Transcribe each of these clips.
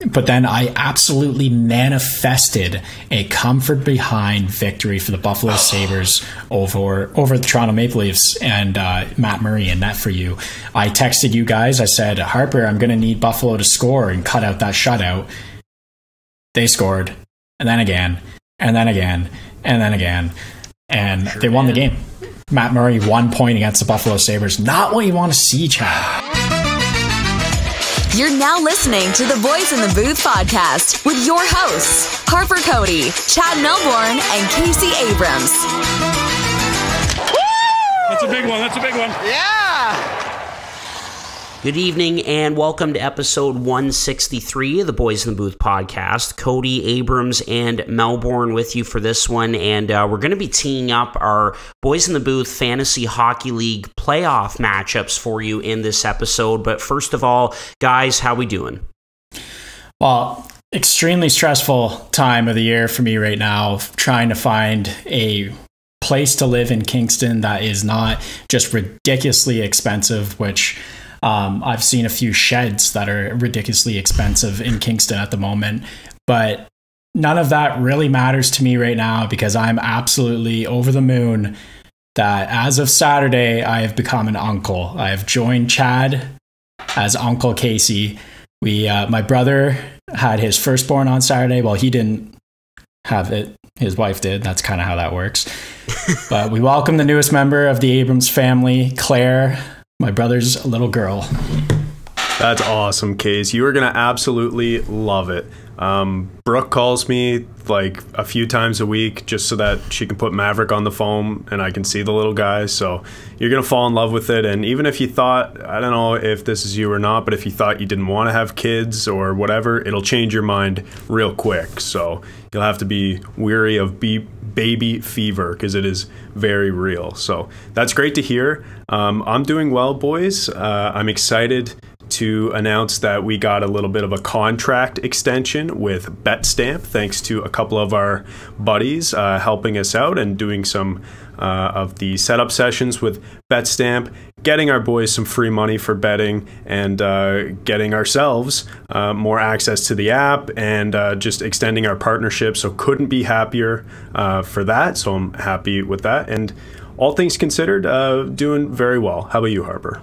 But then I absolutely manifested a comfort behind victory for the Buffalo Sabres over the Toronto Maple Leafs, and Matt Murray in net for you. I texted you guys. I said, Harper, I'm going to need Buffalo to score and cut out that shutout. They scored, and then again, and then again, and then again, and they won the game. Matt Murray 1 point against the Buffalo Sabres. Not what you want to see, Chad. You're now listening to the Boys in the Booth podcast with your hosts, Harper Cody, Chad Melbourne, and Casey Abrams. That's a big one. That's a big one. Yeah! Good evening and welcome to episode 163 of the Boys in the Booth podcast. Cody, Abrams, and Melbourne with you for this one, and we're going to be teeing up our Boys in the Booth Fantasy Hockey League playoff matchups for you in this episode. But first of all, guys, how we doing? Well, extremely stressful time of the year for me right now, trying to find a place to live in Kingston that is not just ridiculously expensive, which I've seen a few sheds that are ridiculously expensive in Kingston at the moment, but none of that really matters to me right now because I'm absolutely over the moon that as of Saturday, I have become an uncle. I have joined Chad as Uncle Casey. My brother had his firstborn on Saturday. Well, he didn't have it. His wife did. That's kind of how that works. But we welcome the newest member of the Abrams family, Claire, my brother's little girl. That's awesome, Case. You are going to absolutely love it. Brooke calls me like a few times a week just so that she can put Maverick on the phone and I can see the little guy. So you're going to fall in love with it. And even if you thought, I don't know if this is you or not, but if you thought you didn't want to have kids or whatever, it'll change your mind real quick. So you'll have to be weary of baby fever because it is very real. So that's great to hear. I'm doing well, boys. I'm excited to announce that we got a little bit of a contract extension with BetStamp, thanks to a couple of our buddies helping us out and doing some of the setup sessions with BetStamp, getting our boys some free money for betting and getting ourselves more access to the app and just extending our partnership. So couldn't be happier for that. So I'm happy with that. And all things considered, doing very well. How about you, Harper?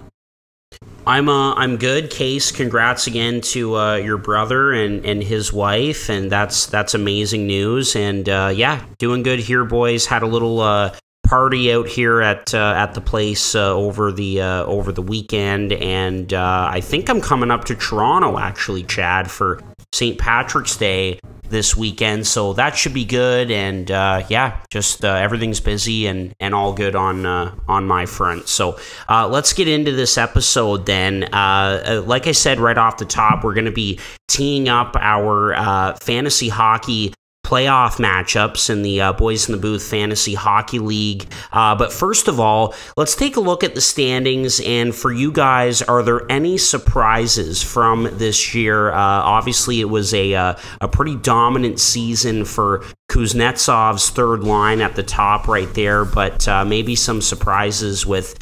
I'm good. Case, congrats again to your brother and his wife, and that's amazing news. And yeah, doing good here, boys. Had a little party out here at the place over the weekend, and I think I'm coming up to Toronto actually, Chad, for St. Patrick's Day this weekend, so that should be good. And yeah, just everything's busy and all good on my front. So let's get into this episode then. Like I said right off the top, we're going to be teeing up our fantasy hockey playoff matchups in the Boys in the Booth Fantasy Hockey League. But first of all, let's take a look at the standings. And for you guys, are there any surprises from this year? Obviously, it was a pretty dominant season for Kuznetsov's third line at the top right there. But maybe some surprises with,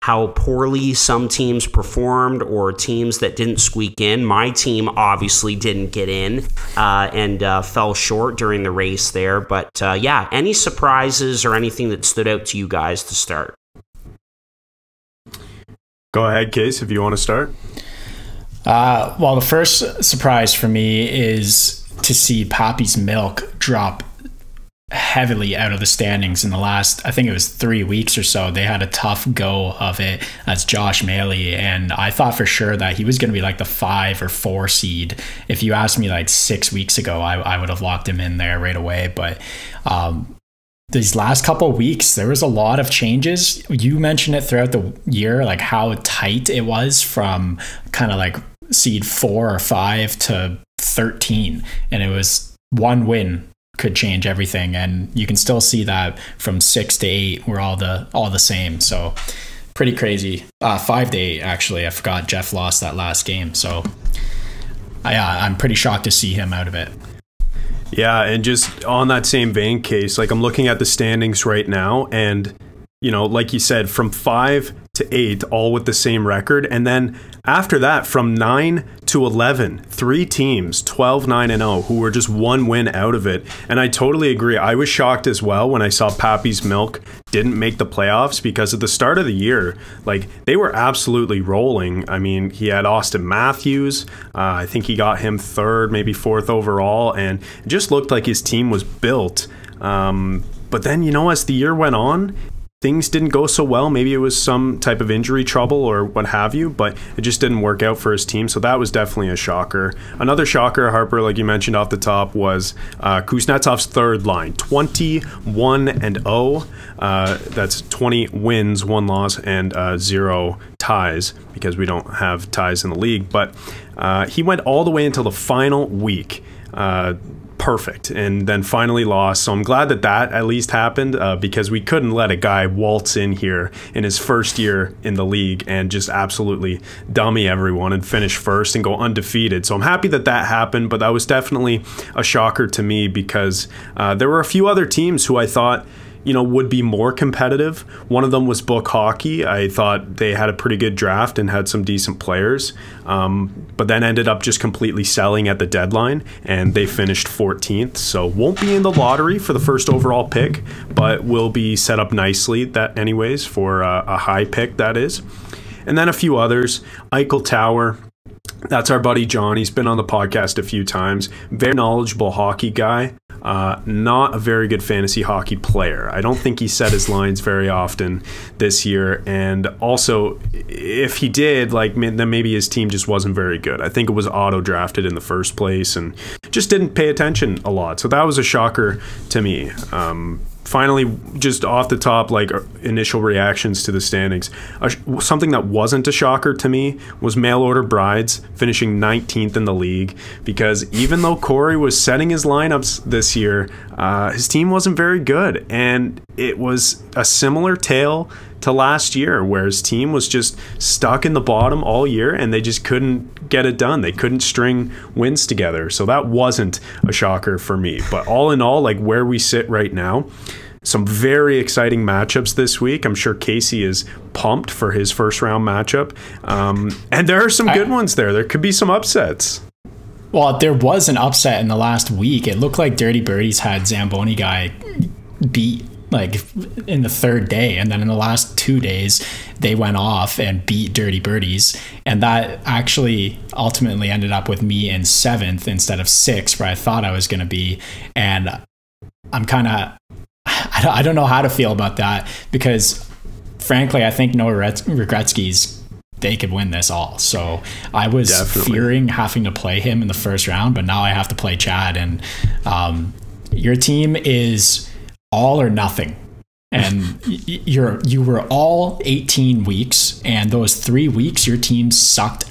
how poorly some teams performed or teams that didn't squeak in. My team obviously didn't get in and fell short during the race there. But yeah, any surprises or anything that stood out to you guys to start? Go ahead, Case, if you want to start. Well, the first surprise for me is to see Poppy's Milk drop heavily out of the standings in the last, I think it was 3 weeks or so. They had a tough go of it. That's Josh Maley, and I thought for sure that he was going to be like the 5 or 4 seed. If you asked me like 6 weeks ago, I would have locked him in there right away. But these last couple of weeks, there was a lot of changes. You mentioned it throughout the year, like how tight it was from kind of like seed 4 or 5 to 13, and it was one win could change everything, and you can still see that from 6 to 8 we're all the same. So pretty crazy. 5 to 8 actually. I forgot Jeff lost that last game, so I'm pretty shocked to see him out of it. Yeah, and just on that same vein, Case, like I'm looking at the standings right now, and like you said, from 5 to 8, all with the same record. And then after that, from 9 to 11, 3 teams, 12, 9, and 0, who were just 1 win out of it. And I totally agree. I was shocked as well when I saw Pappy's Milk didn't make the playoffs, because at the start of the year, like, they were absolutely rolling. I mean, he had Austin Matthews. I think he got him 3rd, maybe 4th overall, and it just looked like his team was built. But then, you know, as the year went on, things didn't go so well. Maybe it was some type of injury trouble or what have you, but it just didn't work out for his team. So that was definitely a shocker. Another shocker, Harper, like you mentioned off the top, was Kuznetsov's 3rd line, 21-0. That's 20 wins, 1 loss, and 0 ties, because we don't have ties in the league. But he went all the way until the final week. Perfect, and then finally lost. So I'm glad that at least happened, because we couldn't let a guy waltz in here in his first year in the league and just absolutely dummy everyone and finish 1st and go undefeated. So I'm happy that happened, but that was definitely a shocker to me, because there were a few other teams who I thought, you know, would be more competitive. One of them was Book Hockey. I thought they had a pretty good draft and had some decent players, but then ended up just completely selling at the deadline, and they finished 14th. So won't be in the lottery for the 1st overall pick, but will be set up nicely anyways for a high pick, that is. And then a few others. Eichel Tower. That's our buddy John. He's been on the podcast a few times. Very knowledgeable hockey guy. Not a very good fantasy hockey player. I don't think he set his lines very often this year. And also, if he did, then maybe his team just wasn't very good. I think it was auto-drafted in the first place and just didn't pay attention a lot. So that was a shocker to me. Finally, just off the top, initial reactions to the standings. Something that wasn't a shocker to me was mail order brides finishing 19th in the league, because even though Corey was setting his lineups this year, his team wasn't very good. And it was a similar tale to last year, where his team was just stuck in the bottom all year and they just couldn't get it done. They couldn't string wins together. So that wasn't a shocker for me. But all in all, where we sit right now, some very exciting matchups this week. I'm sure Casey is pumped for his 1st round matchup. And there are some good ones there. There could be some upsets. Well, there was an upset in the last week. It looked like Dirty Birdies had Zamboni Guy beat in the 3rd day, and then in the last 2 days they went off and beat Dirty Birdies, and that actually ultimately ended up with me in 7th instead of 6th, where I thought I was going to be. And I'm I don't know how to feel about that, because frankly I think no ReGretzkys, they could win this all. So I was fearing having to play him in the 1st round, but now I have to play Chad. And your team is all or nothing, and you were all 18 weeks, and those 3 weeks your team sucked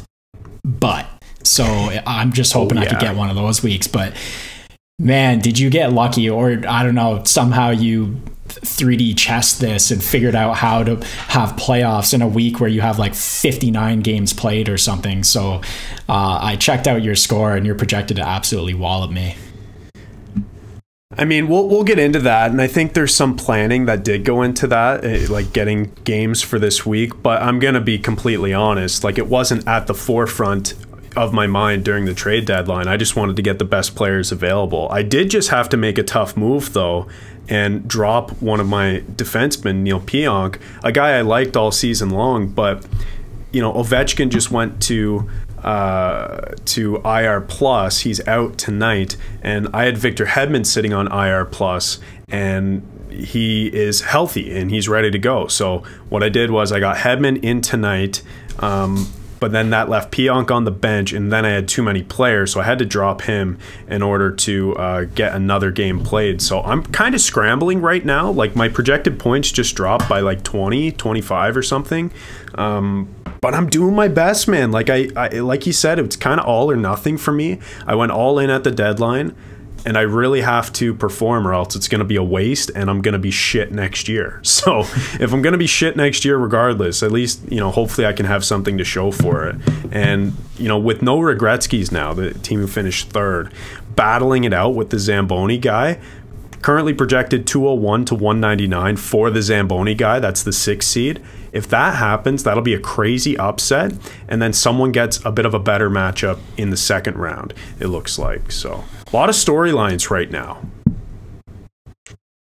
butt. So I'm just hoping I could get one of those weeks. But man, did you get lucky, or I don't know, somehow you 3D chessed this and figured out how to have playoffs in a week where you have 59 games played or something. So I checked out your score, and you're projected to absolutely wallop me. I mean, we'll get into that, and I think there's some planning that did go into that, getting games for this week. But I'm gonna be completely honest, it wasn't at the forefront of my mind during the trade deadline. I just wanted to get the best players available. I did just have to make a tough move though, and drop one of my defensemen, Neil Pionk, a guy I liked all season long. But Ovechkin just went to IR plus. He's out tonight, and I had Victor Hedman sitting on IR plus, and he is healthy and he's ready to go. So what I did was I got Hedman in tonight, but then that left Pionk on the bench, and then I had too many players, so I had to drop him in order to get another game played. So I'm kind of scrambling right now. My projected points just dropped by 20, 25 or something. But I'm doing my best, man. Like you said, it's kind of all or nothing for me. I went all in at the deadline, and I really have to perform, or else it's going to be a waste, and I'm going to be shit next year. So if I'm going to be shit next year regardless, at least, hopefully I can have something to show for it. And, with no ReGretzkys now, the team who finished 3rd, battling it out with the Zamboni guy, Currently projected 201 to 199 for the Zamboni Guy. That's the 6th seed. If that happens, that'll be a crazy upset, and then someone gets a bit of a better matchup in the second round, it looks like. So a lot of storylines right now.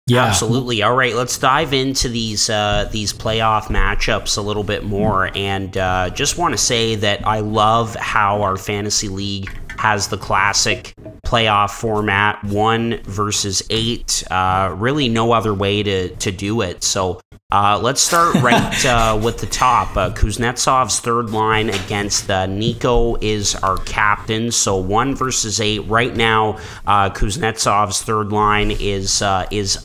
Yeah, absolutely. All right, let's dive into these playoff matchups a little bit more, and just want to say that I love how our fantasy league has the classic playoff format, 1 versus 8. Really, no other way to do it. So let's start right with the top. Kuznetsov's third line against Nico is our captain. So 1 versus 8 right now. Kuznetsov's third line is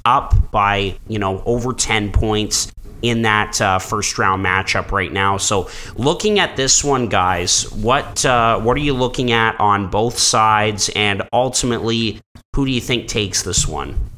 up by over 10 points in that first round matchup right now. So looking at this one, guys, what are you looking at on both sides, and ultimately, who do you think takes this one?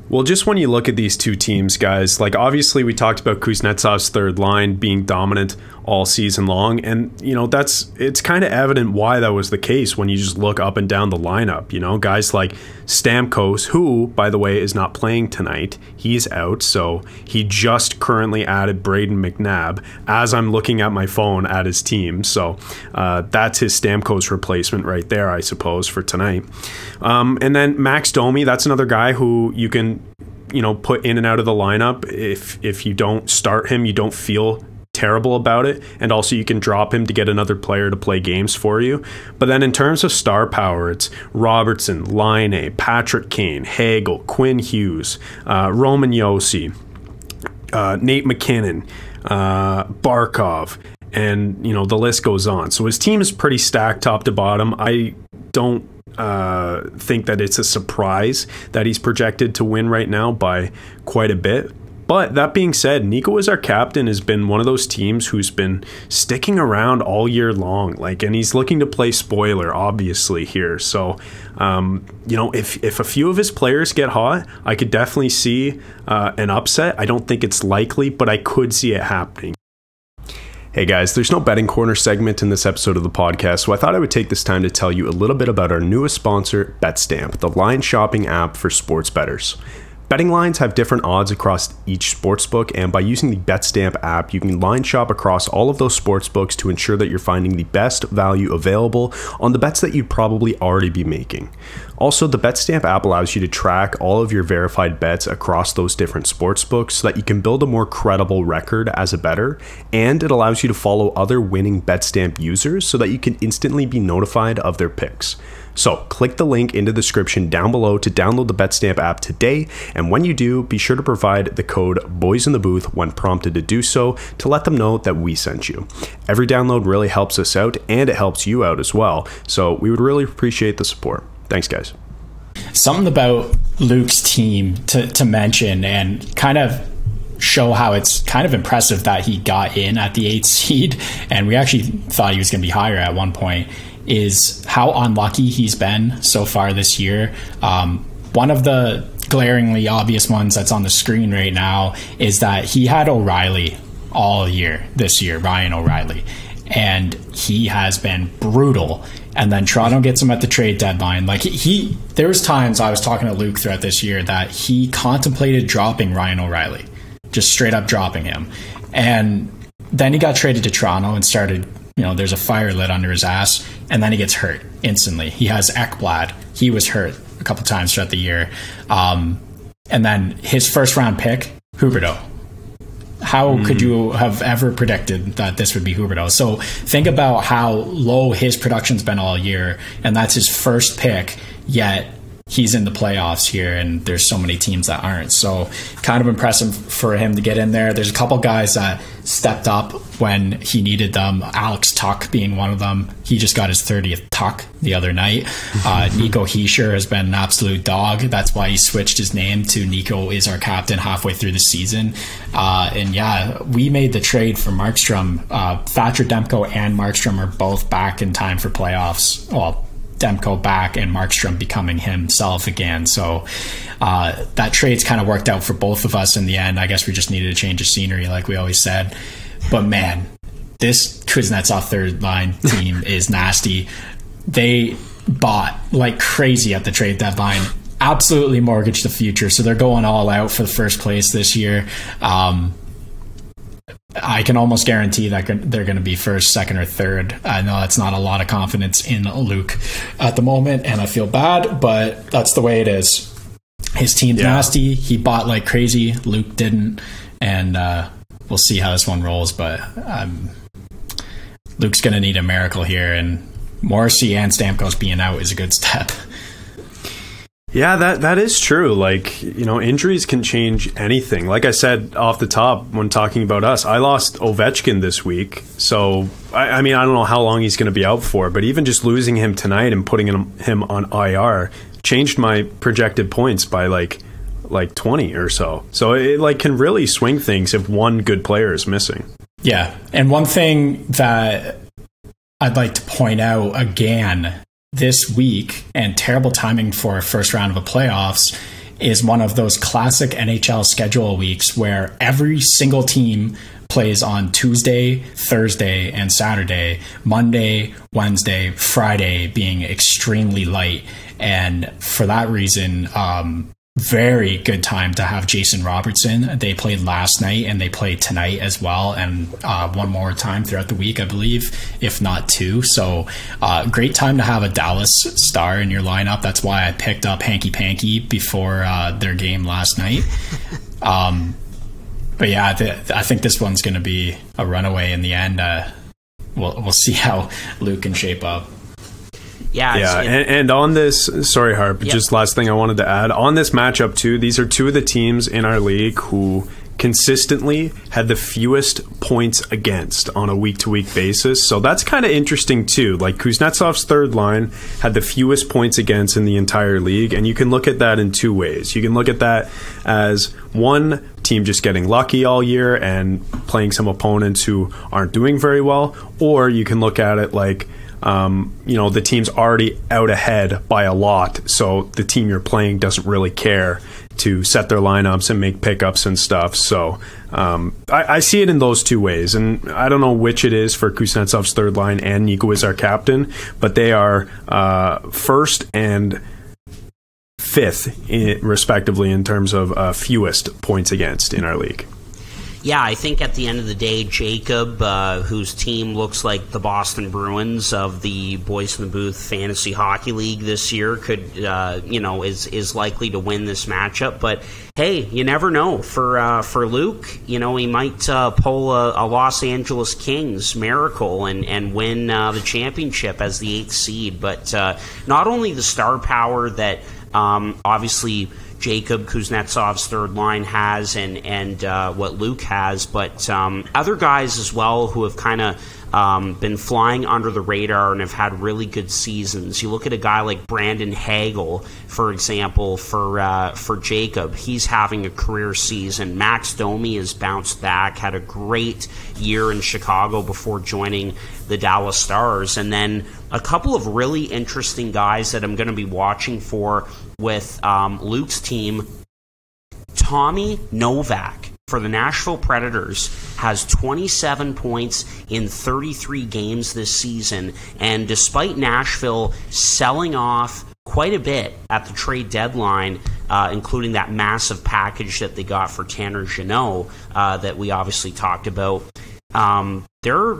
Well, just when you look at these two teams, guys, like obviously we talked about Kuznetsov's third line being dominant all season long, and it's kind of evident why that was the case when you just look up and down the lineup. Guys like Stamkos, who, by the way, is not playing tonight. He's out, so he just currently added Braden McNabb as I'm looking at my phone at his team. So that's his Stamkos replacement right there, I suppose, for tonight. And then Max Domi, that's another guy who you can put in and out of the lineup. If you don't start him, you don't feel terrible about it, and also you can drop him to get another player to play games for you. But then in terms of star power, it's Robertson, Laine, Patrick Kane, Hagel, Quinn Hughes, Roman Josi, Nate McKinnon, Barkov, and the list goes on. So his team is pretty stacked top to bottom. I don't think that it's a surprise that he's projected to win right now by quite a bit. But that being said, Nico as our captain has been one of those teams who's been sticking around all year long, and he's looking to play spoiler, obviously, here. So, if a few of his players get hot, I could definitely see an upset. I don't think it's likely, but I could see it happening. Hey guys, there's no betting corner segment in this episode of the podcast, so I thought I would take this time to tell you a little bit about our newest sponsor, BetStamp, the line shopping app for sports bettors. Betting lines have different odds across each sportsbook, and by using the BetStamp app, you can line shop across all of those sportsbooks to ensure that you're finding the best value available on the bets that you'd probably already be making. Also, the BetStamp app allows you to track all of your verified bets across those different sportsbooks so that you can build a more credible record as a bettor, and it allows you to follow other winning BetStamp users so that you can instantly be notified of their picks. So click the link in the description down below to download the BetStamp app today, and when you do, be sure to provide the code BOYSINTHEBOOTH when prompted to do so to let them know that we sent you. Every download really helps us out, and it helps you out as well, so we would really appreciate the support. Thanks, guys. Something about Luke's team to mention and kind of show how it's kind of impressive that he got in at the 8th seed, and we actually thought he was going to be higher at one point, is how unlucky he's been so far this year. One of the glaringly obvious ones that's on the screen right now is that he had O'Reilly all year this year, Ryan O'Reilly, and he has been brutal. And then Toronto gets him at the trade deadline. There was times I was talking to Luke throughout this year that he contemplated dropping Ryan O'Reilly, just straight up dropping him. And then he got traded to Toronto and started, there's a fire lit under his ass, and then he gets hurt instantly. He has Ekblad. He was hurt a couple times throughout the year. And then his first round pick, Huberdeau. How could you have ever predicted that this would be Huberdeau? So think about how low his production's been all year, and that's his first pick, yet he's in the playoffs here, and there's so many teams that aren't. So kind of impressive for him to get in there. There's a couple guys that stepped up when he needed them, Alex Tuck being one of them. He just got his 30th tuck the other night. Nico Hischier has been an absolute dog. That's why he switched his name to Nico is our captain halfway through the season. And yeah, we made the trade for Markstrom. Thatcher Demko and Markstrom are both back in time for playoffs. Well, Demko back and Markstrom becoming himself again. So that trade's kind of worked out for both of us in the end. I guess we just needed a change of scenery, like we always said. But man, this Kuznetsov third line team is nasty. They bought like crazy at the trade deadline. absolutely mortgage the future. So they're going all out for the first place this year. I can almost guarantee that they're going to be first, second, or third. I know that's not a lot of confidence in Luke at the moment, and I feel bad, but that's the way it is. His team's nasty. He bought like crazy. Luke didn't, and we'll see how this one rolls. But Luke's going to need a miracle here, and Morrissey and Stamkos being out is a good step. Yeah, that is true. Like, injuries can change anything. Like I said off the top when talking about us, I lost Ovechkin this week. So, I mean, I don't know how long he's going to be out for, but even just losing him tonight and putting him on IR changed my projected points by like 20 or so. So it can really swing things if one good player is missing. Yeah. And one thing that I'd like to point out again this week, and terrible timing for a first round of a playoffs, is one of those classic NHL schedule weeks where every single team plays on Tuesday, Thursday, and Saturday, Monday, Wednesday, Friday being extremely light. And for that reason, very good time to have Jason Robertson. They played last night and they played tonight as well, and one more time throughout the week, I believe, if not two. So great time to have a Dallas star in your lineup. That's why I picked up Hanky Panky before their game last night. But yeah, I think this one's going to be a runaway in the end. We'll see how Luke can shape up. Yeah, and on this, sorry, Harp, just last thing I wanted to add. On this matchup, too, these are two of the teams in our league who consistently had the fewest points against on a week-to-week basis. So that's kind of interesting, too. Like, Kuznetsov's third line had the fewest points against in the entire league, and you can look at that in two ways. You can look at that as one team just getting lucky all year and playing some opponents who aren't doing very well, or you can look at it like, the team's already out ahead by a lot, so the team you're playing doesn't really care to set their lineups and make pickups and stuff. So I see it in those two ways, and I don't know which it is for Kuznetsov's third line and Nico is our captain, but they are first and fifth, respectively, in terms of fewest points against in our league. Yeah, I think at the end of the day, Jacob, whose team looks like the Boston Bruins of the Boys in the Booth Fantasy Hockey League this year, could is likely to win this matchup. But hey, you never know. For Luke, he might pull a Los Angeles Kings miracle and win the championship as the 8th seed. But not only the star power that obviously Jacob Kuznetsov's third line has and what Luke has, but other guys as well who have kind of been flying under the radar and have had really good seasons. You look at a guy like Brandon Hagel, for example, for Jacob. He's having a career season. Max Domi has bounced back, had a great year in Chicago before joining the Dallas Stars. And then a couple of really interesting guys that I'm going to be watching for with Luke's team. Tommy Novak for the Nashville Predators has 27 points in 33 games this season, and despite Nashville selling off quite a bit at the trade deadline, including that massive package that they got for Tanner Jeannot that we obviously talked about, they're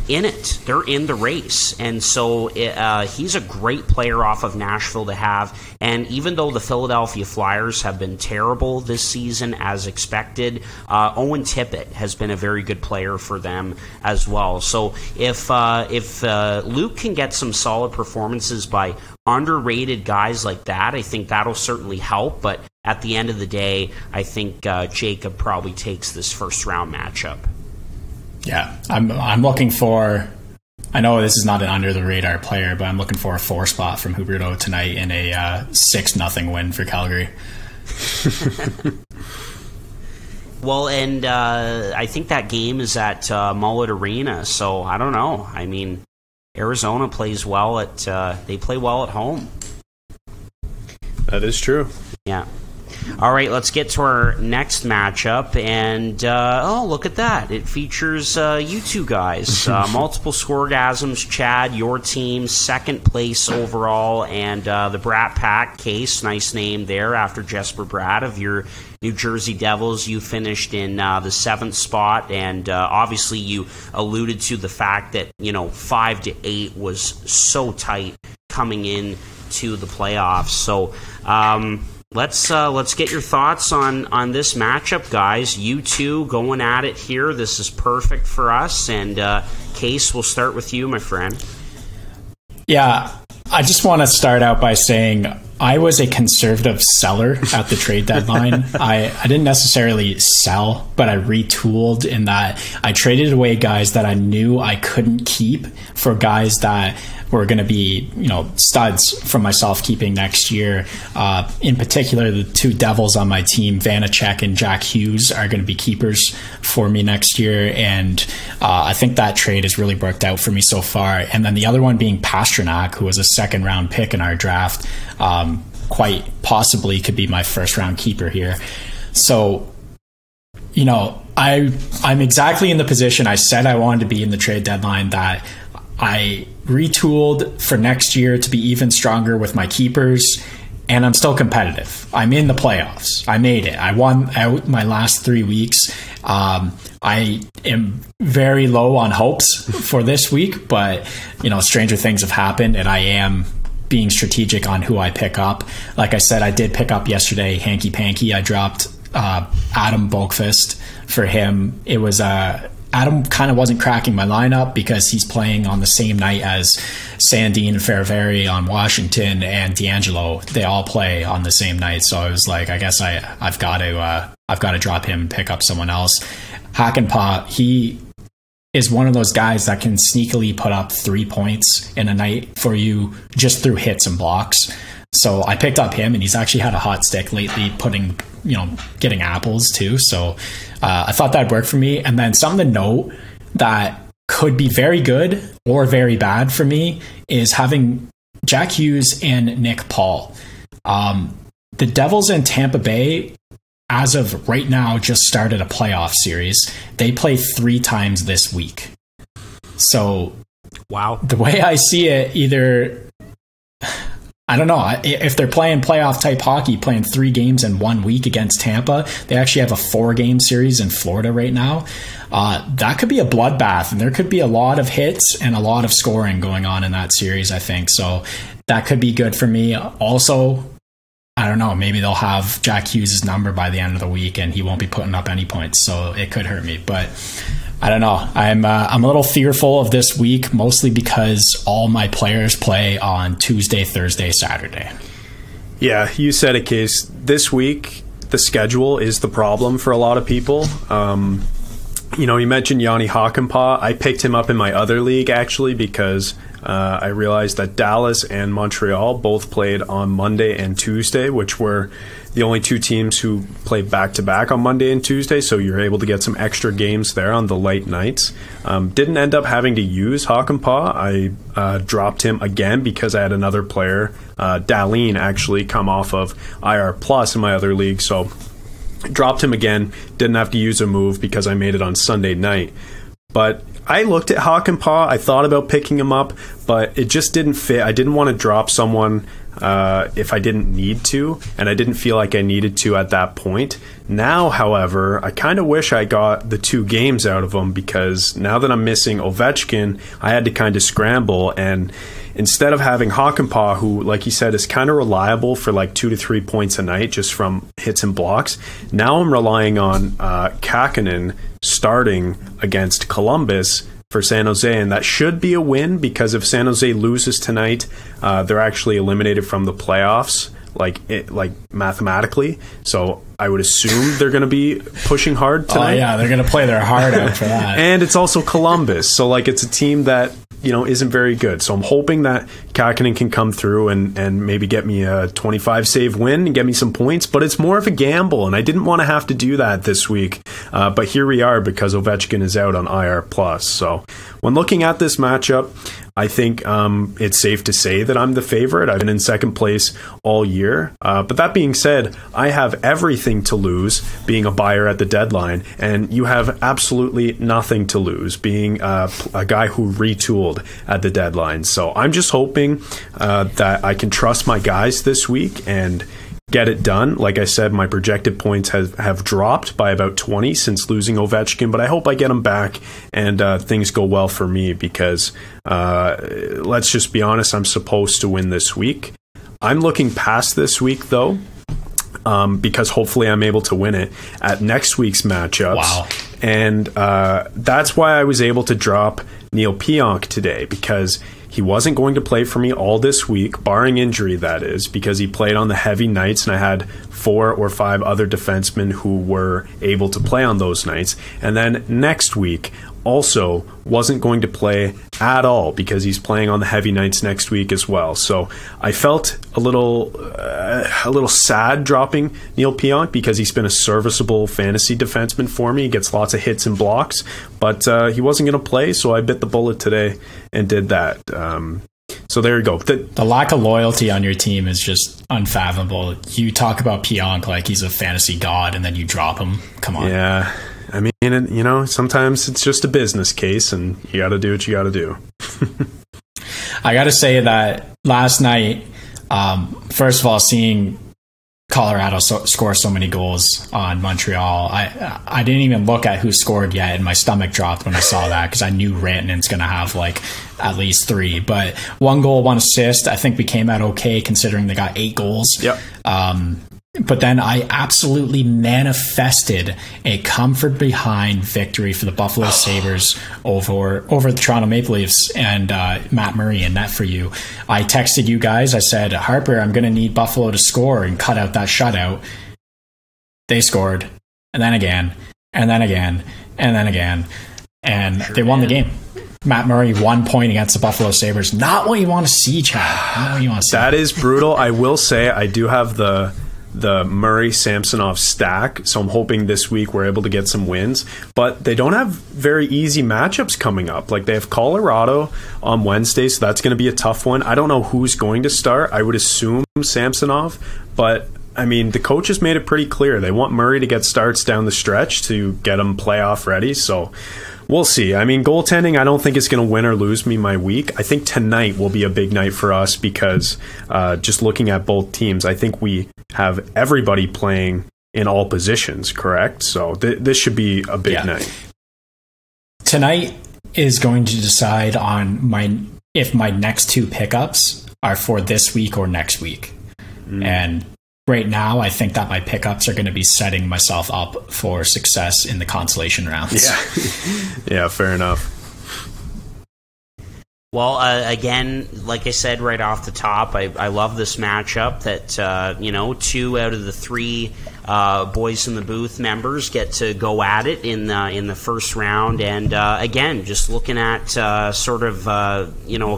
in it. They're in the race. And so he's a great player off of Nashville to have. And even though the Philadelphia Flyers have been terrible this season as expected, Owen Tippett has been a very good player for them as well. So if Luke can get some solid performances by underrated guys like that, I think that'll certainly help. But at the end of the day, I think Jacob probably takes this first round matchup. Yeah, I'm looking for, I know this is not an under-the-radar player, but I'm looking for a 4 spot from Huberdeau tonight in a 6-0 win for Calgary. Well, and I think that game is at Mullet Arena, so I don't know. I mean, Arizona plays well they play well at home. That is true. Yeah. All right, let's get to our next matchup. And, oh, look at that. It features you two guys. Multiple Score-Gasms. Chad, your team, second place overall. And the Bratt Pack case, nice name there after Jesper Bratt of your New Jersey Devils. You finished in the 7th spot. And obviously you alluded to the fact that, 5-8 was so tight coming in to the playoffs. So let's get your thoughts on this matchup, guys. You two going at it here. This is perfect for us. And Case, we'll start with you, my friend. Yeah, I just want to start out by saying I was a conservative seller at the trade deadline. I didn't necessarily sell, but I retooled in that I traded away guys that I knew I couldn't keep for guys that were going to be, studs for myself keeping next year. In particular, the two Devils on my team, Vanacek and Jack Hughes, are going to be keepers for me next year. And I think that trade has really worked out for me so far. And then the other one being Pastrnak, who was a 2nd-round pick in our draft, quite possibly could be my 1st-round keeper here. So, I'm exactly in the position I said I wanted to be in the trade deadline, that I retooled for next year to be even stronger with my keepers, and I'm still competitive. I'm in the playoffs. I made it. I won out my last 3 weeks. I am very low on hopes for this week, but, stranger things have happened, and I am being strategic on who I pick up. Like I said, I did pick up yesterday Hanky Panky. I dropped Adam Bulkfist for him. It was Adam kind of wasn't cracking my lineup because he's playing on the same night as Sandin and Ferraveri on Washington and D'Angelo. They all play on the same night, so I was like, I guess I've got to drop him and pick up someone else. Hakanpää, he is one of those guys that can sneakily put up 3 points in a night for you just through hits and blocks. So I picked up him, and he's actually had a hot stick lately, getting apples too. So I thought that'd work for me. And then something to note that could be very good or very bad for me is having Jack Hughes and Nick Paul. The Devils in Tampa Bay, as of right now, just started a playoff series. They play 3 times this week. So, wow. The way I see it, either, I don't know, if they're playing playoff type hockey, playing 3 games in 1 week against Tampa, they actually have a 4-game series in Florida right now. That could be a bloodbath, and there could be a lot of hits and a lot of scoring going on in that series, I think. So that could be good for me. Also, I don't know, maybe they'll have Jack Hughes' number by the end of the week and he won't be putting up any points, so it could hurt me. But I don't know. I'm a little fearful of this week, mostly because all my players play on Tuesday, Thursday, Saturday. Yeah, you said it, Case. This week, the schedule is the problem for a lot of people. You mentioned Yanni Hakanpää. I picked him up in my other league, actually, because I realized that Dallas and Montreal both played on Monday and Tuesday, which were the only 2 teams who played back-to-back on Monday and Tuesday, so you're able to get some extra games there on the late nights. Didn't end up having to use Hakanpää. I dropped him again because I had another player, Dahlin, actually come off of IR Plus in my other league, so dropped him again. Didn't have to use a move because I made it on Sunday night. But I looked at Hakanpää. I thought about picking him up, but it just didn't fit. I didn't want to drop someone if I didn't need to, and I didn't feel like I needed to at that point. Now, however, I kind of wish I got the 2 games out of him, because now that I'm missing Ovechkin, I had to kind of scramble, and instead of having Hakanpää, who, like you said, is kind of reliable for like 2 to 3 points a night just from hits and blocks, now I'm relying on Kähkönen starting against Columbus for San Jose, and that should be a win, because if San Jose loses tonight, they're actually eliminated from the playoffs, like mathematically. So I would assume they're going to be pushing hard tonight. Oh yeah, they're going to play their heart out for that. And it's also Columbus, so it's a team that isn't very good. So I'm hoping that Kähkönen can come through and maybe get me a 25 save win and get me some points, but it's more of a gamble, and I didn't want to have to do that this week. But here we are, because Ovechkin is out on IR+. So when looking at this matchup, I think it's safe to say that I'm the favorite. I've been in second place all year. But that being said, I have everything to lose being a buyer at the deadline, and you have absolutely nothing to lose being a guy who retooled at the deadline. So I'm just hoping that I can trust my guys this week and get it done. Like I said, my projected points have dropped by about 20 since losing Ovechkin, but I hope I get them back and things go well for me because let's just be honest, I'm supposed to win this week. I'm looking past this week, though, because hopefully I'm able to win it at next week's matchups. Wow. And that's why I was able to drop Neil Pionk today, because he wasn't going to play for me all this week, barring injury, that is, because he played on the heavy nights, and I had 4 or 5 other defensemen who were able to play on those nights. And then next week also wasn't going to play at all because he's playing on the heavy nights next week as well. So I felt a little sad dropping Neil Pionk because he's been a serviceable fantasy defenseman for me. He gets lots of hits and blocks, but he wasn't going to play, so I bit the bullet today and did that. So there you go. The lack of loyalty on your team is just unfathomable. You talk about Pionk like he's a fantasy god, and then you drop him. Come on. Yeah. I mean, you know, sometimes it's just a business case, and you got to do what you got to do. I got to say that last night, first of all, seeing Colorado score so many goals on Montreal, I didn't even look at who scored yet, and my stomach dropped when I saw that because I knew Rantanen's going to have like at least 3. But 1 goal, 1 assist. I think we came out okay considering they got 8 goals. Yep. But then I absolutely manifested a comfort behind victory for the Buffalo Sabres over the Toronto Maple Leafs, and Matt Murray in net for you. I texted you guys. I said, Harper, I'm going to need Buffalo to score and cut out that shutout. They scored, and then again, and then again, and then again, and they won the game. Matt Murray 1 point against the Buffalo Sabres. Not what you want to see, Chad. Not what you want to see. That is brutal. I will say I do have the Murray-Samsonov stack, so I'm hoping this week we're able to get some wins. But they don't have very easy matchups coming up. Like, they have Colorado on Wednesday, so that's going to be a tough one. I don't know who's going to start. I would assume Samsonov, but I mean, the coaches made it pretty clear. They want Murray to get starts down the stretch to get him playoff ready, so we'll see. I mean, goaltending, I don't think it's going to win or lose me my week. I think tonight will be a big night for us because just looking at both teams, I think we have everybody playing in all positions, correct? So this should be a big night. Tonight is going to decide on if my next 2 pickups are for this week or next week. And right now, I think that my pickups are going to be setting myself up for success in the consolation rounds. Yeah, fair enough. Well, again, like I said right off the top, I love this matchup that, 2 out of the 3 Boys in the Booth members get to go at it in the first round. And, again, just looking at a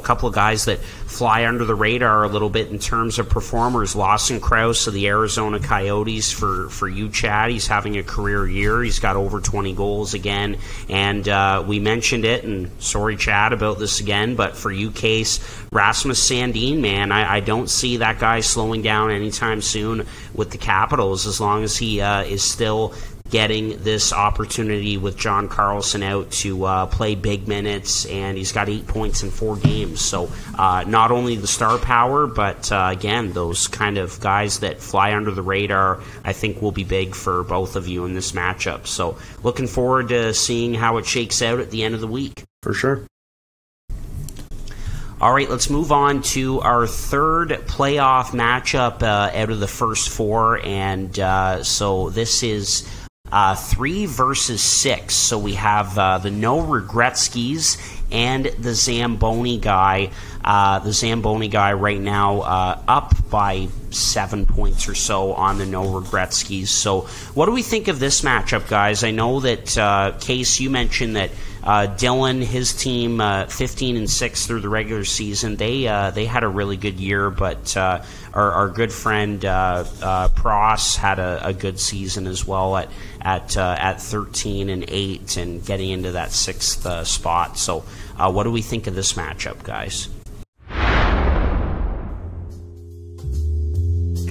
couple of guys that fly under the radar a little bit in terms of performers. Lawson Krause of the Arizona Coyotes for you, Chad. He's having a career year. He's got over 20 goals again. And we mentioned it, and sorry, Chad, about this again, but for you, Case, Rasmus Sandin, man, I don't see that guy slowing down anytime soon with the Capitals as long as he is still getting this opportunity with John Carlson out to play big minutes, and he's got 8 points in 4 games. So not only the star power, but again, those kind of guys that fly under the radar, I think will be big for both of you in this matchup. So looking forward to seeing how it shakes out at the end of the week. For sure. All right, let's move on to our third playoff matchup out of the first 4. And so this is 3 versus 6. So we have the No ReGretzkys and the Zamboni Guy. The Zamboni Guy right now up by 7 points or so on the No ReGretzkys. So what do we think of this matchup, guys? I know that, Case, you mentioned that Dylan, his team, 15-6 through the regular season. They had a really good year, but our good friend Pross had a good season as well at 13-8 and getting into that 6th spot. So, what do we think of this matchup, guys?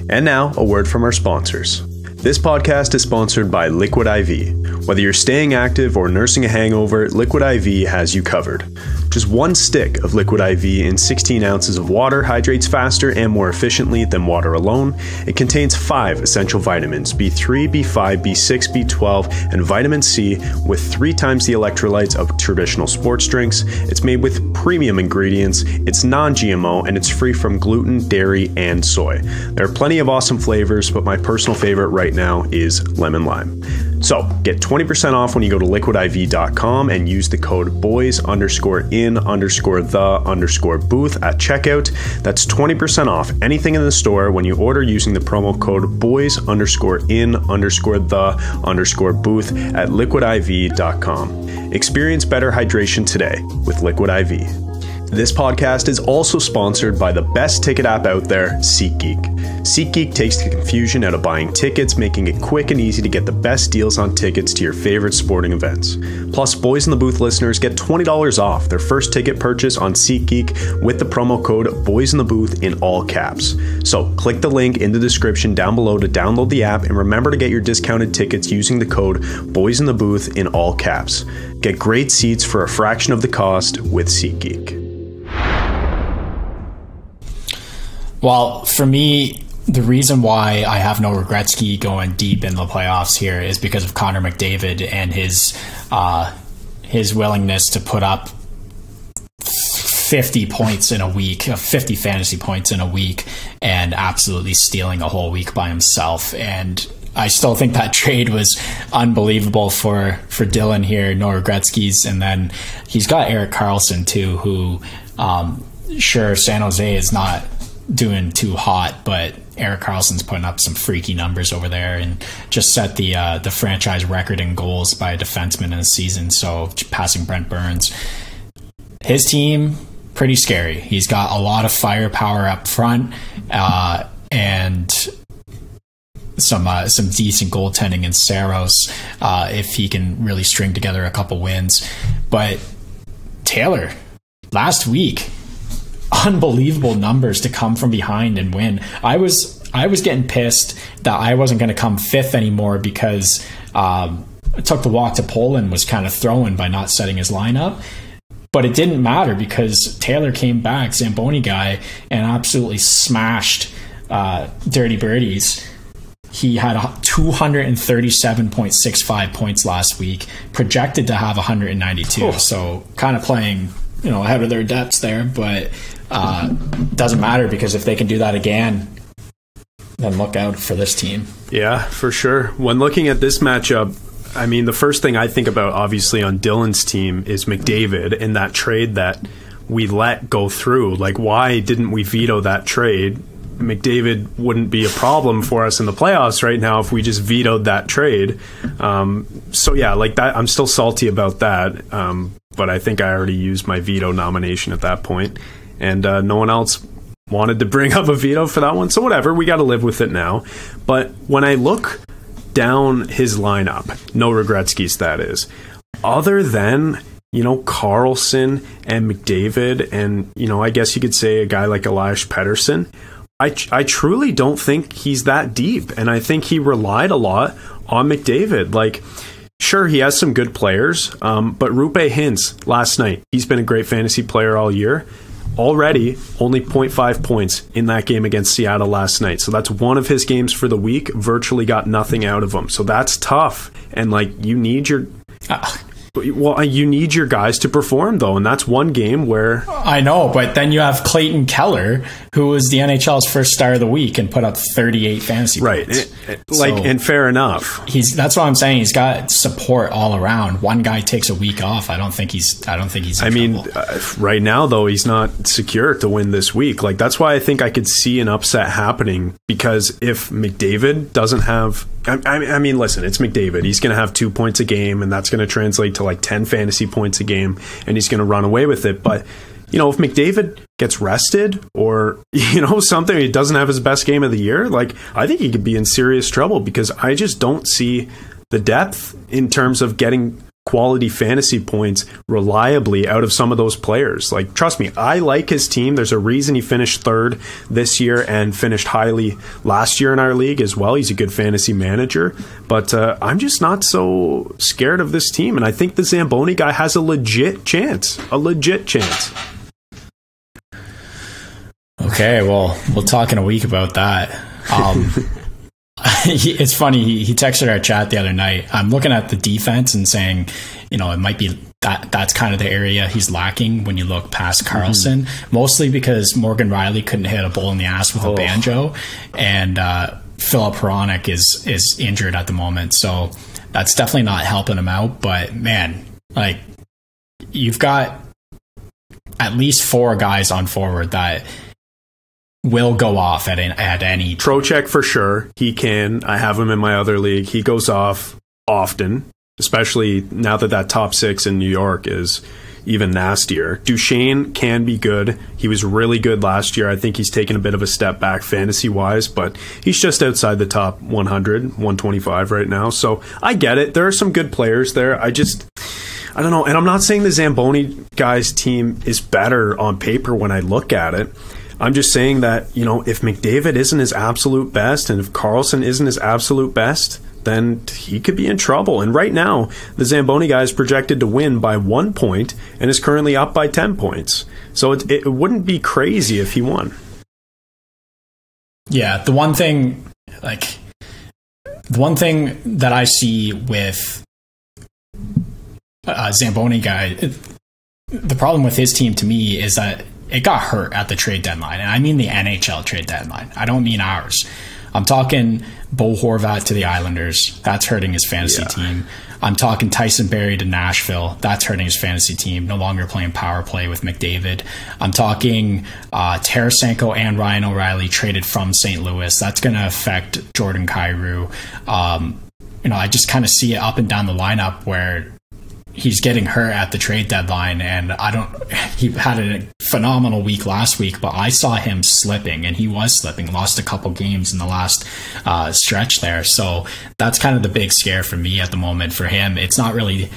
And now, a word from our sponsors. This podcast is sponsored by Liquid IV. Whether you're staying active or nursing a hangover, Liquid IV has you covered. Just one stick of Liquid IV in 16 ounces of water hydrates faster and more efficiently than water alone. It contains 5 essential vitamins, B3, B5, B6, B12, and vitamin C, with 3 times the electrolytes of traditional sports drinks. It's made with premium ingredients, it's non-GMO, and it's free from gluten, dairy, and soy. There are plenty of awesome flavors, but my personal favorite right now is lemon lime. So, get 20% off when you go to liquidiv.com and use the code boys_in_the_booth at checkout. That's 20% off anything in the store when you order using the promo code boys_in_the_booth at liquidiv.com. Experience better hydration today with Liquid IV. This podcast is also sponsored by the best ticket app out there, SeatGeek. SeatGeek takes the confusion out of buying tickets, making it quick and easy to get the best deals on tickets to your favorite sporting events. Plus, Boys in the Booth listeners get $20 off their first ticket purchase on SeatGeek with the promo code BOYSINTHEBOOTH in all caps. So, click the link in the description down below to download the app, and remember to get your discounted tickets using the code BOYSINTHEBOOTH in all caps. Get great seats for a fraction of the cost with SeatGeek. Well, for me, the reason why I have no ReGretzkys going deep in the playoffs here is because of Connor McDavid and his willingness to put up 50 points in a week, 50 fantasy points in a week, and absolutely stealing a whole week by himself. And I still think that trade was unbelievable for Dylan here, no ReGretzkys. And then he's got Erik Karlsson too, who, sure, San Jose is not doing too hot, but Erik Karlsson's putting up some freaky numbers over there and just set the franchise record in goals by a defenseman in a season, so passing Brent Burns. His team, pretty scary. He's got a lot of firepower up front, and some decent goaltending in Saros, if he can really string together a couple wins. But Taylor, last week, unbelievable numbers to come from behind and win. I was getting pissed that I wasn't going to come 5th anymore because I took the walk to Poland was kind of throwing by not setting his lineup. But it didn't matter because Taylor came back, Zamboni Guy, and absolutely smashed Dirty Birdies. He had 237.65 points last week, projected to have 192. Oh. So kind of playing, ahead of their depths there, but doesn't matter because if they can do that again, then look out for this team. Yeah, for sure. When looking at this matchup, I mean, the first thing I think about, obviously, on Dylan's team is McDavid and that trade that we let go through. Like, why didn't we veto that trade? McDavid wouldn't be a problem for us in the playoffs right now if we just vetoed that trade. So, yeah, like that, I'm still salty about that. But I think I already used my veto nomination at that point. And no one else wanted to bring up a veto for that one. So whatever, we got to live with it now. But when I look down his lineup, no ReGretzkys that is, other than, Karlsson and McDavid and, I guess you could say a guy like Elias Pettersson, I truly don't think he's that deep. And I think he relied a lot on McDavid. Like, sure, he has some good players, but Roope Hintz last night, he's been a great fantasy player all year. Already only 0.5 points in that game against Seattle last night. So that's one of his games for the week. Virtually got nothing out of him. So that's tough. And you need your guys to perform though, and that's one game where I know. But then you have Clayton Keller, who was the NHL's first star of the week and put up 38 fantasy points. And fair enough. That's what I'm saying. He's got support all around. One guy takes a week off. I don't think he's. Right now though, he's not secure to win this week. Like, that's why I think I could see an upset happening, because if McDavid doesn't have, I mean, listen, it's McDavid. He's going to have 2 points a game, and that's going to translate to like 10 fantasy points a game, and he's going to run away with it. But if McDavid gets rested, or something, he doesn't have his best game of the year, like, I think he could be in serious trouble, because I just don't see the depth in terms of getting quality fantasy points reliably out of some of those players. Like, trust me, I like his team. There's a reason he finished third this year and finished highly last year in our league as well. He's a good fantasy manager, but I'm just not so scared of this team, and I think the Zamboni guy has a legit chance. Okay, well, we'll talk in a week about that. It's funny, he texted our chat the other night. I'm looking at the defense and saying, it might be that's kind of the area he's lacking when you look past Karlsson, mostly because Morgan Riley couldn't hit a bull in the ass with a banjo, and Philip Hronek is injured at the moment, so that's definitely not helping him out. But man, like, you've got at least 4 guys on forward that will go off at any. Trocheck for sure. He can. I have him in my other league. He goes off often, especially now that top 6 in New York is even nastier. Duchesne can be good. He was really good last year. I think he's taken a bit of a step back fantasy-wise, but he's just outside the top 100, 125 right now. So I get it. There are some good players there. I don't know. And I'm not saying the Zamboni guys' team is better on paper when I look at it. I'm just saying that, if McDavid isn't his absolute best, and if Karlsson isn't his absolute best, then he could be in trouble. And right now, the Zamboni guy is projected to win by 1 point and is currently up by 10 points. So it wouldn't be crazy if he won. Yeah, the one thing that I see with Zamboni guy, the problem with his team to me is that it got hurt at the trade deadline. And I mean the NHL trade deadline. I don't mean ours. I'm talking Bo Horvat to the Islanders. That's hurting his fantasy team. I'm talking Tyson Barrie to Nashville. That's hurting his fantasy team. No longer playing power play with McDavid. I'm talking Tarasenko and Ryan O'Reilly traded from St. Louis. That's going to affect Jordan Kyrou. I just kind of see it up and down the lineup where he's getting hurt at the trade deadline, and he had a phenomenal week last week, but I saw him slipping, and he was slipping, lost a couple games in the last stretch there. So that's kind of the big scare for me at the moment for him. It's not really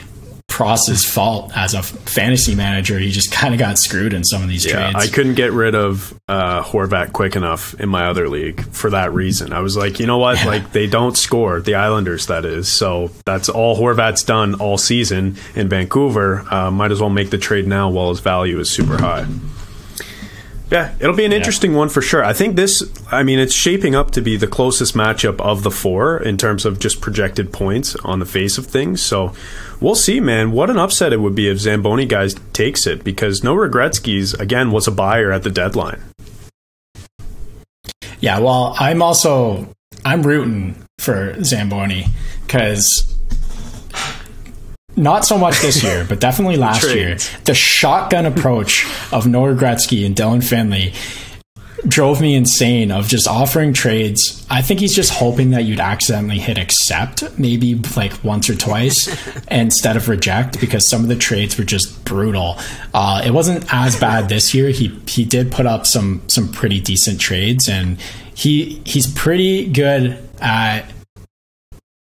Pross's fault as a fantasy manager. He just kind of got screwed in some of these trades. I couldn't get rid of Horvat quick enough in my other league for that reason. I was like, you know what? Like, they don't score, the Islanders, that is. So that's all Horvat's done all season in Vancouver. Might as well make the trade now while his value is super high. Yeah, it'll be an interesting one for sure. I think it's shaping up to be the closest matchup of the 4 in terms of just projected points on the face of things. So we'll see, man. What an upset it would be if Zamboni guys takes it, because no ReGretzkys, again, was a buyer at the deadline. Yeah, well, I'm rooting for Zamboni, because not so much this year, but definitely last year, the shotgun approach of Noah Gretzky and Dylan Finley drove me insane, of just offering trades. I think he's just hoping that you'd accidentally hit accept maybe like once or twice instead of reject, because some of the trades were just brutal. It wasn't as bad this year. He did put up some pretty decent trades, and he's pretty good at,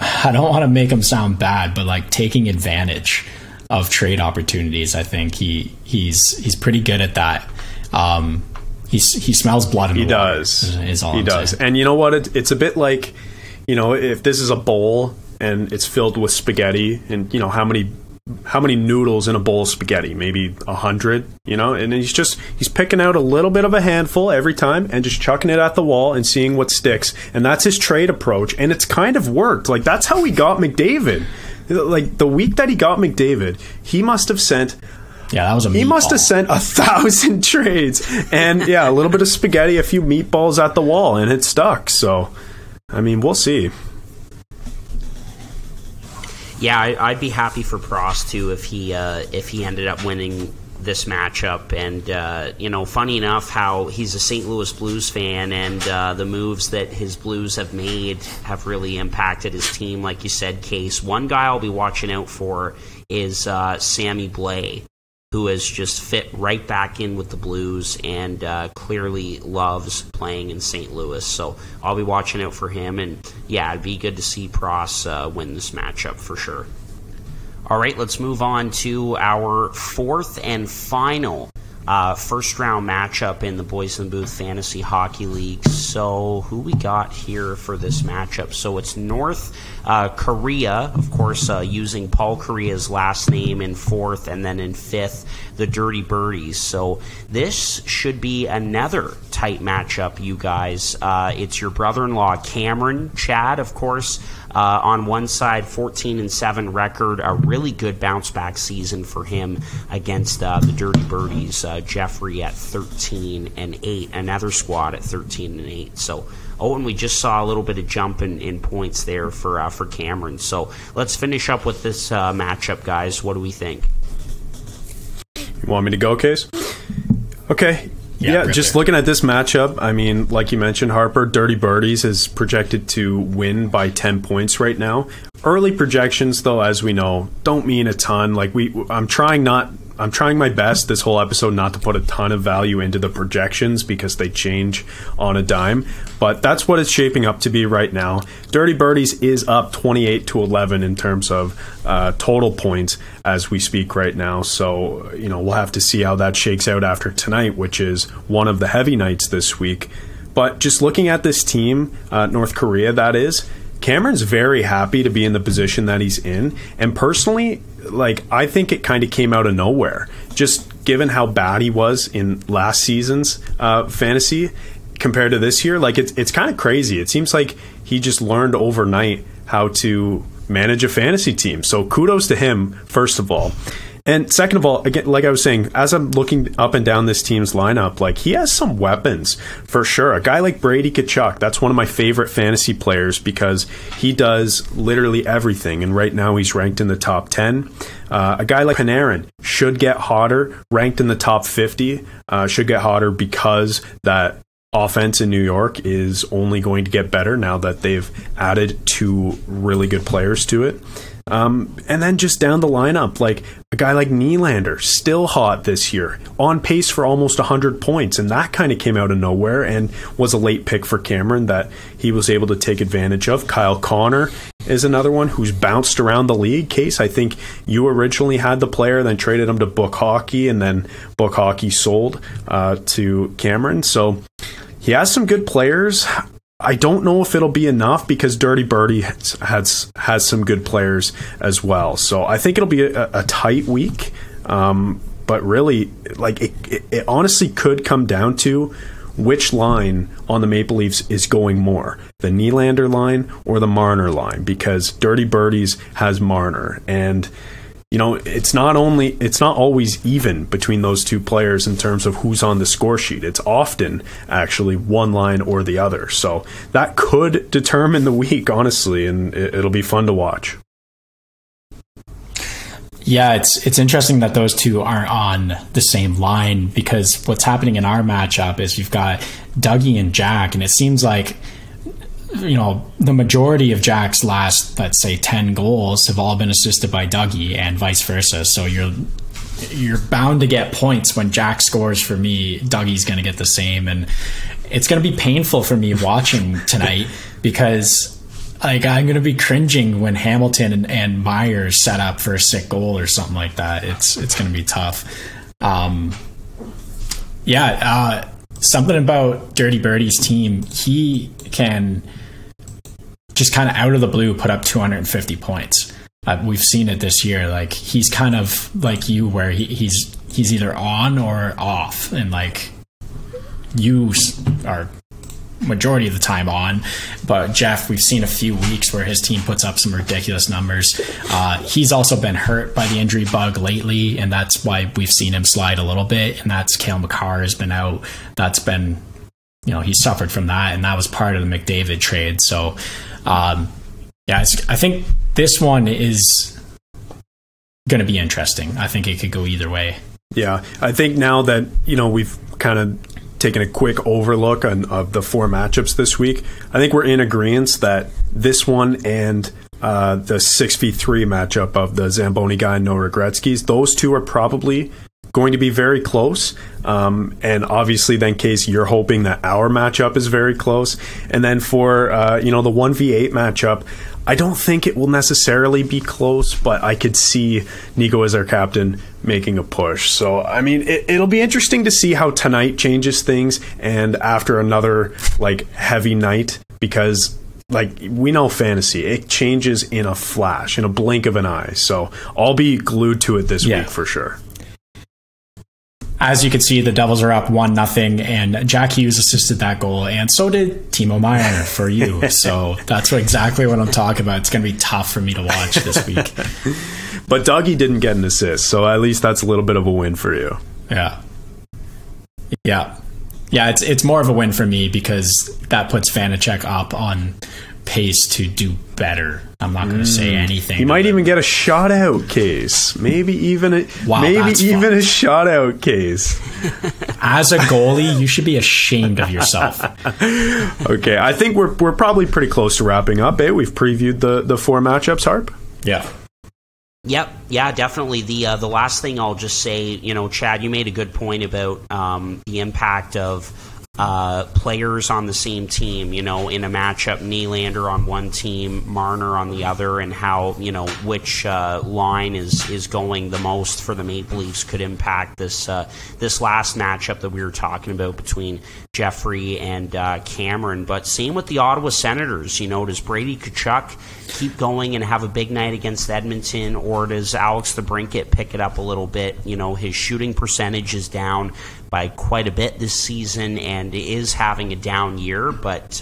I don't want to make him sound bad, but like taking advantage of trade opportunities. I think he's pretty good at that. He smells blood in the water. He does. And you know what? It's a bit like, if this is a bowl and it's filled with spaghetti, and how many noodles in a bowl of spaghetti? Maybe 100, and he's picking out a little bit of a handful every time and just chucking it at the wall and seeing what sticks. And that's his trade approach. And it's kind of worked. Like, that's how we got McDavid. Like, the week that he got McDavid, he must have sent Yeah, that was a He must have sent 1,000 trades. And yeah, a little bit of spaghetti, a few meatballs at the wall, and it stuck. So, I mean, we'll see. Yeah, I'd be happy for Prost too if he ended up winning this matchup. And you know, funny enough, how he's a St. Louis Blues fan, and the moves that his Blues have made have really impacted his team. Like you said, Case. One guy I'll be watching out for is Sammy Blais, who has just fit right back in with the Blues and clearly loves playing in St. Louis. So I'll be watching out for him. And yeah, it'd be good to see Prost win this matchup for sure. All right, let's move on to our fourth and final first round matchup in the Boys in the Booth Fantasy Hockey League. So who we got here for this matchup? So it's North Kariya, of course, using Paul Kariya's last name in fourth, and then in fifth, the Dirty Birdies. So this should be another tight matchup, you guys. It's your brother-in-law, Cameron. Chad, of course, on one side, 14-7 record, a really good bounce-back season for him against the Dirty Birdies. Jeffrey at 13-8, another squad at 13-8. So, and we just saw a little bit of jump in points there for Cameron. So let's finish up with this matchup, guys. What do we think? You want me to go, Case? Okay. Yeah, just looking at this matchup, I mean, like you mentioned, Harper, Dirty Birdies is projected to win by 10 points right now. Early projections, though, as we know, don't mean a ton. Like I'm trying my best this whole episode not to put a ton of value into the projections because they change on a dime. But that's what it's shaping up to be right now. Dirty Birdies is up 28-11 in terms of total points as we speak right now. So, you know, we'll have to see how that shakes out after tonight, which is one of the heavy nights this week. But just looking at this team, North Kariya, that is, Cameron's very happy to be in the position that he's in. And personally, like, I think it kind of came out of nowhere. Just given how bad he was in last season's fantasy compared to this year, like, it's kind of crazy. It seems like he just learned overnight how to manage a fantasy team. So kudos to him, first of all. And second of all, again, like I was saying, as I'm looking up and down this team's lineup, like, he has some weapons for sure. A guy like Brady Tkachuk, that's one of my favorite fantasy players because he does literally everything. And right now he's ranked in the top 10. A guy like Panarin should get hotter, ranked in the top 50, should get hotter because that offense in New York is only going to get better now that they've added two really good players to it. And then just down the lineup, like a guy like Nylander, still hot this year, on pace for almost 100 points. And that kind of came out of nowhere and was a late pick for Cameron that he was able to take advantage of. Kyle Connor is another one who's bounced around the league. Case, I think you originally had the player, then traded him to Book Hockey, and then Book Hockey sold to Cameron. So he has some good players. I don't know if it'll be enough because Dirty Birdie has some good players as well. So I think it'll be a tight week. But really, like, it honestly could come down to which line on the Maple Leafs is going more, the Nylander line or the Marner line, because Dirty Birdies has Marner. And you know, it's not always even between those two players in terms of who's on the score sheet. It's often actually one line or the other. So that could determine the week, honestly, and it'll be fun to watch. Yeah, it's interesting that those two aren't on the same line, because what's happening in our matchup is you've got Dougie and Jack, and it seems like, you know, the majority of Jack's last, let's say, 10 goals have all been assisted by Dougie and vice versa. So you're bound to get points when Jack scores for me. Dougie's going to get the same. And it's going to be painful for me watching tonight because, like, I'm going to be cringing when Hamilton and Myers set up for a sick goal or something like that. It's going to be tough. Something about Dirty Birdie's team, he can just kind of out of the blue put up 250 points. We've seen it this year. Like, he's kind of like you, where he's either on or off, and like, you are majority of the time on. But Jeff, we've seen a few weeks where his team puts up some ridiculous numbers. He's also been hurt by the injury bug lately, and that's why we've seen him slide a little bit. And that's Cale Makar has been out. That's been, he suffered from that, and that was part of the McDavid trade. So, I think this one is going to be interesting. I think it could go either way. Yeah, I think now that, we've kind of taken a quick overlook of the 4 matchups this week, I think we're in agreement that this one and the 6v3 matchup of the Zamboni Guy and ReGretzkys, those two are probably going to be very close. And obviously then, Case, you're hoping that our matchup is very close. And then for, the 1v8 matchup, I don't think it will necessarily be close, but I could see Nico as our captain making a push. So, I mean, it'll be interesting to see how tonight changes things and after another, heavy night, because, we know fantasy. It changes in a flash, in a blink of an eye. So I'll be glued to it this week for sure. As you can see, the Devils are up 1-0, and Jack Hughes assisted that goal, and so did Timo Meier for you. So that's exactly what I'm talking about. It's going to be tough for me to watch this week. But Dougie didn't get an assist, so at least that's a little bit of a win for you. Yeah. It's more of a win for me because that puts Vanacek up on pace to do better. I'm not going to say anything. He might even get a shot out case. Maybe even a shot out case. As a goalie, you should be ashamed of yourself. Okay, I think we're probably pretty close to wrapping up. We've previewed the 4 matchups, Harp. Yeah. Yep. Yeah, definitely. The last thing I'll just say, Chad, you made a good point about the impact of players on the same team, in a matchup, Nylander on one team, Marner on the other, and how, which line is going the most for the Maple Leafs could impact this last matchup that we were talking about between Jeffrey and Cameron. But same with the Ottawa Senators. Does Brady Tkachuk keep going and have a big night against Edmonton, or does Alex DeBrincat pick it up a little bit? His shooting percentage is down by quite a bit this season and is having a down year, but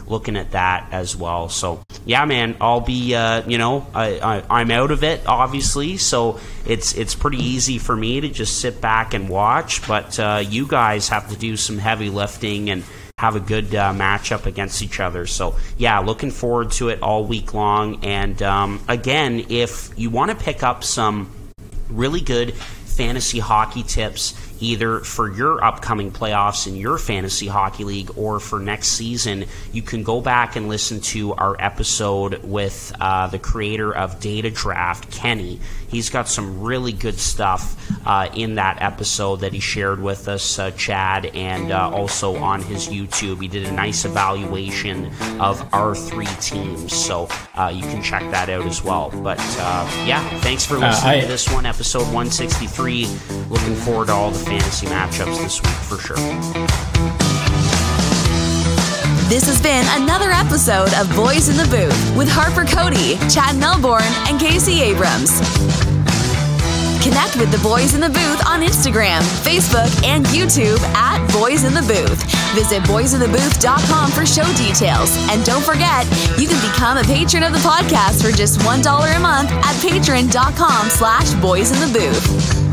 looking at that as well. So, yeah, man, I'll be, I'm out of it, obviously, so it's pretty easy for me to just sit back and watch, but you guys have to do some heavy lifting and have a good matchup against each other. So, yeah, looking forward to it all week long. And, again, if you want to pick up some really good fantasy hockey tips, either for your upcoming playoffs in your fantasy hockey league or for next season, you can go back and listen to our episode with the creator of Data Draft, Kenny. He's got some really good stuff in that episode that he shared with us, Chad, and also on his YouTube. He did a nice evaluation of our 3 teams, so you can check that out as well. But thanks for listening to this one, episode 163. Looking forward to all the fantasy matchups this week for sure. This has been another episode of Boys in the Booth with Harper Cody, Chad Melbourne, and Casey Abrams. Connect with the Boys in the Booth on Instagram, Facebook, and YouTube at Boys in the Booth. Visit boysinthebooth.com for show details. And don't forget, you can become a patron of the podcast for just $1 a month at patreon.com/boysinthebooth.